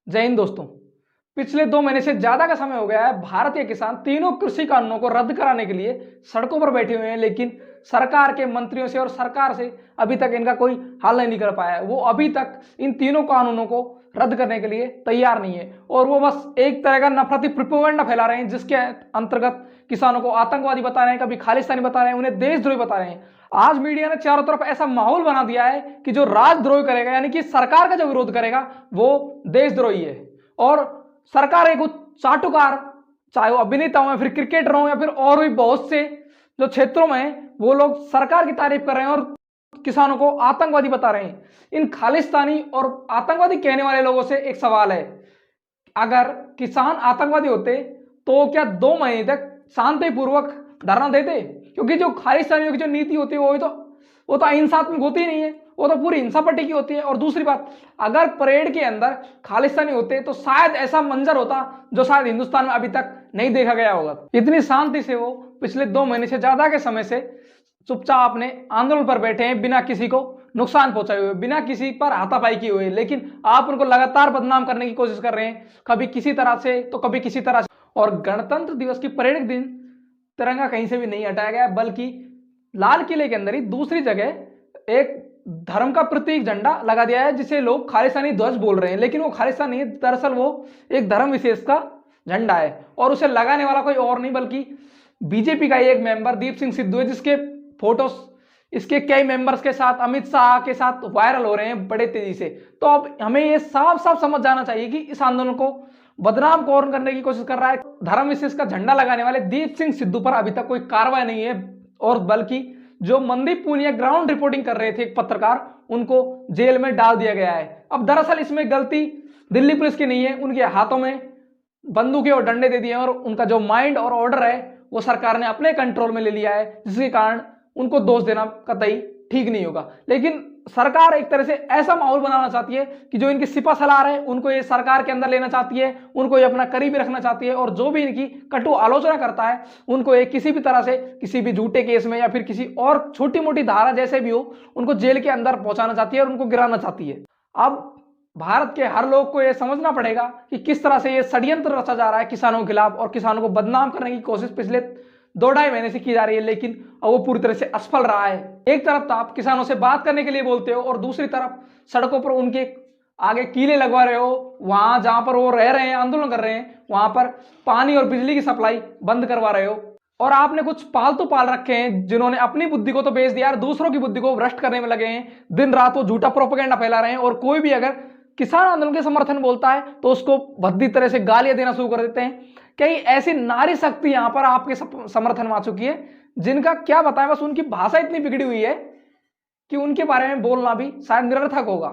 जय हिंद दोस्तों। पिछले 2 महीने से ज्यादा का समय हो गया है भारतीय किसान तीनों कृषि कानूनों को रद्द कराने के लिए सड़कों पर बैठे हुए हैं, लेकिन सरकार के मंत्रियों से और सरकार से अभी तक इनका कोई हल नहीं निकल पाया है। वो अभी तक इन तीनों कानूनों को रद्द करने के लिए तैयार नहीं है और वो बस एक तरह का नफरती प्रोपेगेंडा फैला रहे हैं, जिसके अंतर्गत किसानों को आतंकवादी बता रहे हैं, कभी खालिस्तानी बता रहे हैं, उन्हें देशद्रोही बता रहे हैं। आज मीडिया ने चारों तरफ ऐसा माहौल बना दिया है कि जो राजद्रोही करेगा, यानी कि सरकार का जो विरोध करेगा, वो देशद्रोही है। और सरकार एक चाटुकार, चाहे वो अभिनेता हो या फिर क्रिकेटर हो या फिर और भी बहुत से जो क्षेत्रों में वो लोग सरकार की तारीफ कर रहे हैं और किसानों को आतंकवादी बता रहे हैं। इन खालिस्तानी और आतंकवादी कहने वाले लोगों से एक सवाल है, अगर किसान आतंकवादी होते तो क्या 2 महीने तक शांतिपूर्वक धरना देते? क्योंकि जो खालिस्तानियों की जो नीति होती है वो तो अहिंसात्मक होती ही नहीं है, वो तो पूरी हिंसा पट्टी की होती है। और दूसरी बात, अगर परेड के अंदर खालिस्तानी होते तो शायद ऐसा मंजर होता जो शायद हिंदुस्तान में अभी तक नहीं देखा गया होगा। इतनी शांति से वो पिछले 2 महीने से ज्यादा के समय से चुपचाप अपने आंदोलन पर बैठे हैं, बिना किसी को नुकसान पहुंचाए हुए, बिना किसी पर हाथापाई किए हुए, लेकिन आप उनको लगातार बदनाम करने की कोशिश कर रहे हैं, कभी किसी तरह से तो कभी किसी तरह से। और गणतंत्र दिवस की परेड के दिन तिरंगा कहीं से भी नहीं हटाया गया, बल्कि लाल किले के अंदर ही दूसरी जगह एक धर्म का प्रतीक झंडा लगा दिया है, जिसे लोग खालिस्तानी ध्वज बोल रहे हैं, लेकिन वो खालिस्तान नहीं है, दरअसल वो एक धर्म विशेष का झंडा है। और उसे लगाने वाला कोई और नहीं बल्कि बीजेपी का एक मेंबर दीप सिंह सिद्धू है, जिसके फोटोस इसके कई मेंबर्स के साथ, अमित शाह के साथ वायरल हो रहे हैं बड़े तेजी से। तो अब हमें ये साफ साफ समझ जाना चाहिए कि इस आंदोलन को बदनाम कौन करने की कोशिश कर रहा है। धर्म विशेष का झंडा लगाने वाले दीप सिंह सिद्धू पर अभी तक कोई कार्रवाई नहीं है, और बल्कि जो मनदीप पूनिया ग्राउंड रिपोर्टिंग कर रहे थे एक पत्रकार, उनको जेल में डाल दिया गया है। अब दरअसल इसमें गलती दिल्ली पुलिस की नहीं है, उनके हाथों में बंदूकें और डंडे दे दिए और उनका जो माइंड और ऑर्डर है वो सरकार ने अपने कंट्रोल में ले लिया है, जिसके कारण उनको दोष देना कतई ठीक नहीं होगा। लेकिन सरकार एक तरह से ऐसा माहौल बनाना चाहती है कि जो इनकी सिपा सलार है उनको ये सरकार के अंदर लेना चाहती है, उनको ये अपना करीबी रखना चाहती है, और जो भी इनकी कटु आलोचना करता है उनको ये किसी भी तरह से किसी भी झूठे केस में या फिर किसी और छोटी मोटी धारा जैसे भी हो उनको जेल के अंदर पहुंचाना चाहती है और उनको गिराना चाहती है। अब भारत के हर लोग को यह समझना पड़ेगा कि किस तरह से यह षड्यंत्र रचा जा रहा है किसानों के खिलाफ, और किसानों को बदनाम करने की कोशिश पिछले 2-2.5 महीने से की जा रही है, लेकिन वो पूरी तरह से असफल रहा है। एक तरफ तो आप किसानों से बात करने के लिए बोलते हो और दूसरी तरफ सड़कों पर उनके आगे कीले लगवा रहे हो, वहां जहां पर वो रह रहे हैं, आंदोलन कर रहे हैं, वहां पर पानी और बिजली की सप्लाई बंद करवा रहे हो। और आपने कुछ पालतू पाल रखे हैं जिन्होंने अपनी बुद्धि को तो बेच दिया, दूसरों की बुद्धि को भ्रष्ट करने में लगे हैं। दिन रात वो झूठा प्रोपेगेंडा फैला रहे हैं, और कोई भी अगर किसान आंदोलन के समर्थन बोलता है तो उसको भद्दी तरह से गालियां देना शुरू कर देते हैं। कई ऐसी नारी शक्ति यहां पर आपके समर्थन में आ चुकी है जिनका क्या बताएं, बस उनकी भाषा इतनी बिगड़ी हुई है कि उनके बारे में बोलना भी शायद निरर्थक होगा।